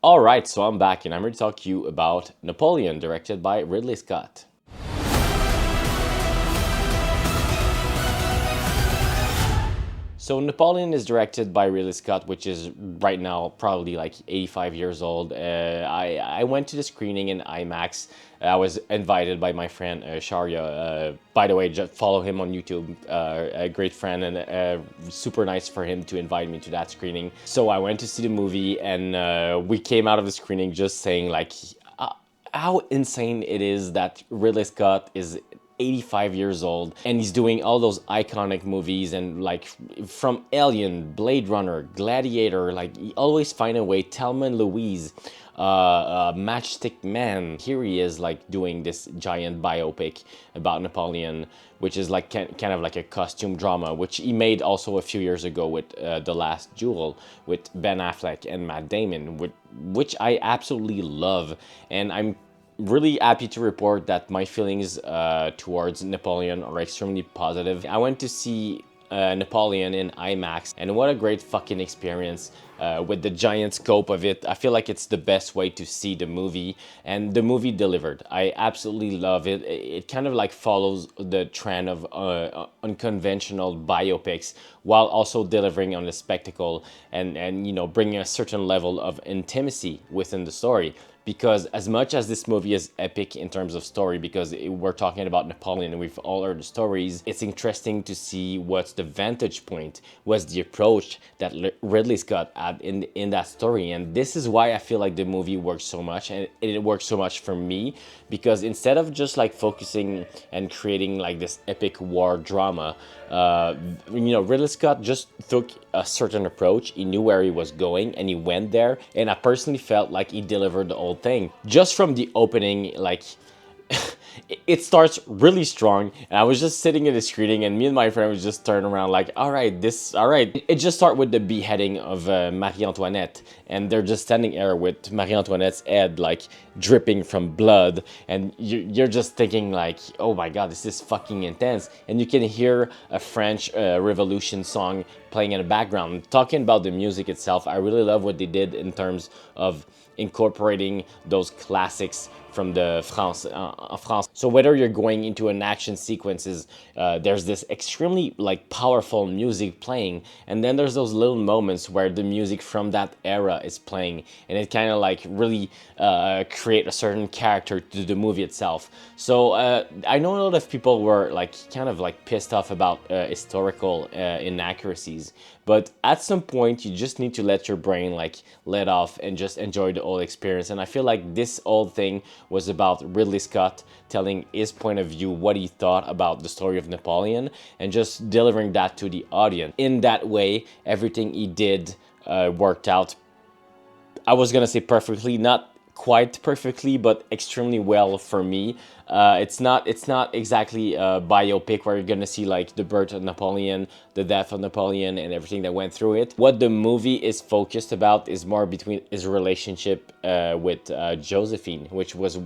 Alright, so I'm back and I'm here to talk to you about Napoleon, directed by Ridley Scott. So Napoleon is directed by Ridley Scott, which is right now probably like 85 years old. I went to the screening in IMAX. I was invited by my friend Sharia. By the way, just follow him on YouTube. A great friend and super nice for him to invite me to that screening. So I went to see the movie and we came out of the screening just saying like how insane it is that Ridley Scott is 85 years old and he's doing all those iconic movies and like from Alien, Blade Runner, Gladiator, like he always find a way. Thelma and Louise, Matchstick Man. Here he is like doing this giant biopic about Napoleon, which is like kind of like a costume drama, which he made also a few years ago with The Last Duel with Ben Affleck and Matt Damon, which I absolutely love. And I'm really happy to report that my feelings towards Napoleon are extremely positive. I went to see Napoleon in IMAX, and what a great fucking experience with the giant scope of it. I feel like it's the best way to see the movie, and the movie delivered. I absolutely love it. It kind of like follows the trend of unconventional biopics while also delivering on the spectacle and you know bringing a certain level of intimacy within the story. Because as much as this movie is epic in terms of story, because we're talking about Napoleon and we've all heard the stories, it's interesting to see what's the vantage point, what's the approach that Ridley Scott had in that story. And this is why I feel like the movie works so much, and it works so much for me, because instead of just like focusing and creating like this epic war drama, you know, Ridley Scott just took a certain approach. He knew where he was going and he went there, and I personally felt like he delivered the whole thing. Just from the opening, like it starts really strong, and I was just sitting in the screening and me and my friend was just turning around like, all right. It just start with the beheading of Marie Antoinette, and they're just standing there with Marie Antoinette's head like dripping from blood, and you're just thinking like, oh my god, this is fucking intense. And you can hear a French Revolution song playing in the background. Talking about the music itself, I really love what they did in terms of incorporating those classics from the France. So whether you're going into an action sequences, there's this extremely like powerful music playing, and then there's those little moments where the music from that era is playing, and it kind of like really create a certain character to the movie itself. So I know a lot of people were like kind of like pissed off about historical inaccuracies, but at some point you just need to let your brain like let off and just enjoy the whole experience. And I feel like this whole thing was about Ridley Scott telling his point of view, what he thought about the story of Napoleon, and just delivering that to the audience. In that way, everything he did worked out. I was gonna say perfectly, not quite perfectly, but extremely well for me. It's not exactly a biopic where you're gonna see like the birth of Napoleon, the death of Napoleon, and everything that went through it. What the movie is focused about is more between his relationship with Joséphine, which was,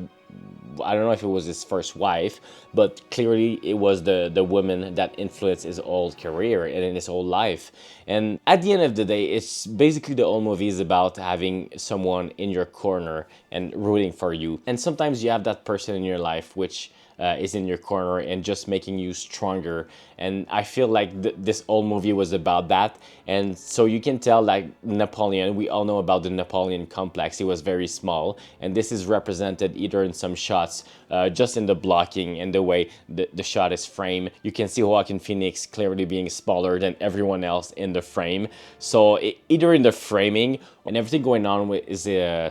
I don't know if it was his first wife, but clearly it was the woman that influenced his whole career and in his whole life. And at the end of the day, it's basically the whole movie is about having someone in your corner and rooting for you. And sometimes you have that person in your life which is in your corner and just making you stronger. And I feel like this whole movie was about that. And so you can tell like Napoleon, we all know about the Napoleon complex. He was very small, and this is represented either in some shots, just in the blocking and the way the shot is framed. You can see Joaquin Phoenix clearly being smaller than everyone else in the frame. So either in the framing and everything going on with is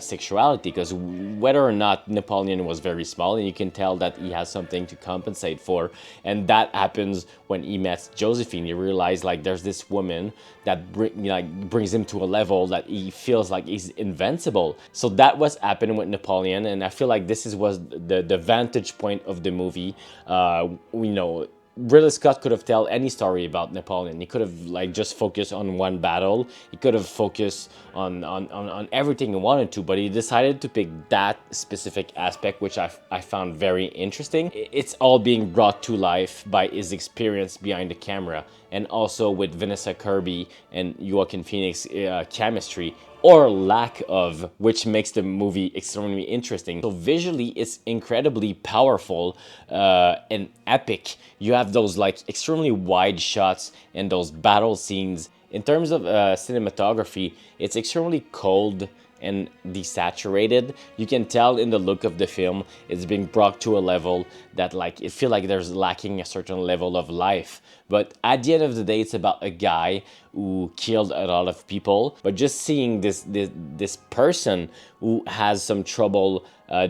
sexuality, because whether or not Napoleon was very small, and you can tell that he has something to compensate for, and that happens when he met Josephine. You realize like there's this woman that brings him to a level that he feels like he's invincible. So that was happening with Napoleon, and I feel like this was the vantage point of the movie. You know, Ridley Scott could have told any story about Napoleon. He could have like just focused on one battle. He could have focused on everything he wanted to, but he decided to pick that specific aspect, which I found very interesting. It's all being brought to life by his experience behind the camera, and also with Vanessa Kirby and Joaquin Phoenix chemistry. or lack of, which makes the movie extremely interesting. So visually, it's incredibly powerful and epic. You have those like extremely wide shots and those battle scenes. In terms of cinematography, it's extremely cold and desaturated. You can tell in the look of the film, it's being brought to a level that like it feel like there's lacking a certain level of life. But at the end of the day, it's about a guy who killed a lot of people. But just seeing this person who has some trouble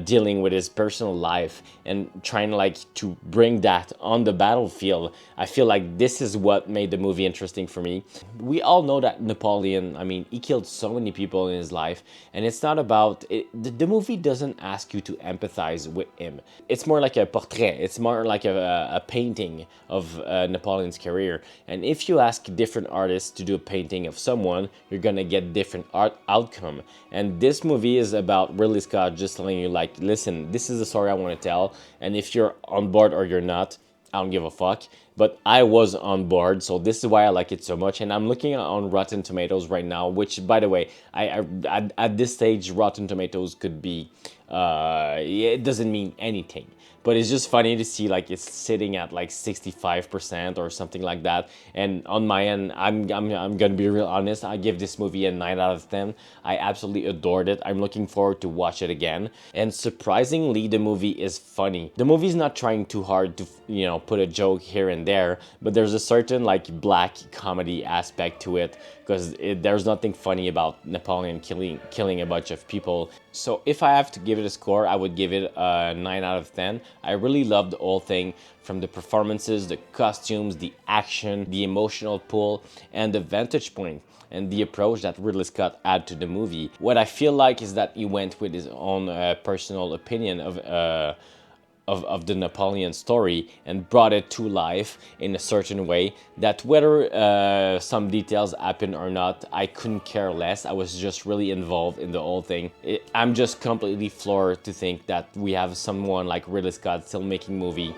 dealing with his personal life and trying like to bring that on the battlefield, I feel like this is what made the movie interesting for me. We all know that Napoleon, I mean, he killed so many people in his life, and it's not about it, the movie doesn't ask you to empathize with him. It's more like a portrait. It's more like a painting of Napoleon's career. And if you ask different artists to do a painting of someone, you're gonna get different art outcome. And this movie is about Ridley Scott just telling you like, listen, this is the story I want to tell, and if you're on board or you're not, I don't give a fuck. But I was on board, so this is why I like it so much. And I'm looking on Rotten Tomatoes right now, which, by the way, at this stage, Rotten Tomatoes could be, it doesn't mean anything. But it's just funny to see like it's sitting at like 65% or something like that. And on my end, I'm gonna be real honest. I give this movie a 9 out of 10. I absolutely adored it. I'm looking forward to watch it again. And surprisingly, the movie is funny. The movie's not trying too hard to, you know, put a joke here and there, but there's a certain like black comedy aspect to it, because there's nothing funny about Napoleon killing a bunch of people. So if I have to give it a score, I would give it a 9 out of 10. I really loved the whole thing, from the performances, the costumes, the action, the emotional pull, and the vantage point and the approach that Ridley Scott had to the movie. What I feel like is that he went with his own personal opinion of the Napoleon story and brought it to life in a certain way that whether some details happen or not, I couldn't care less. I was just really involved in the whole thing. I'm just completely floored to think that we have someone like Ridley Scott still making movie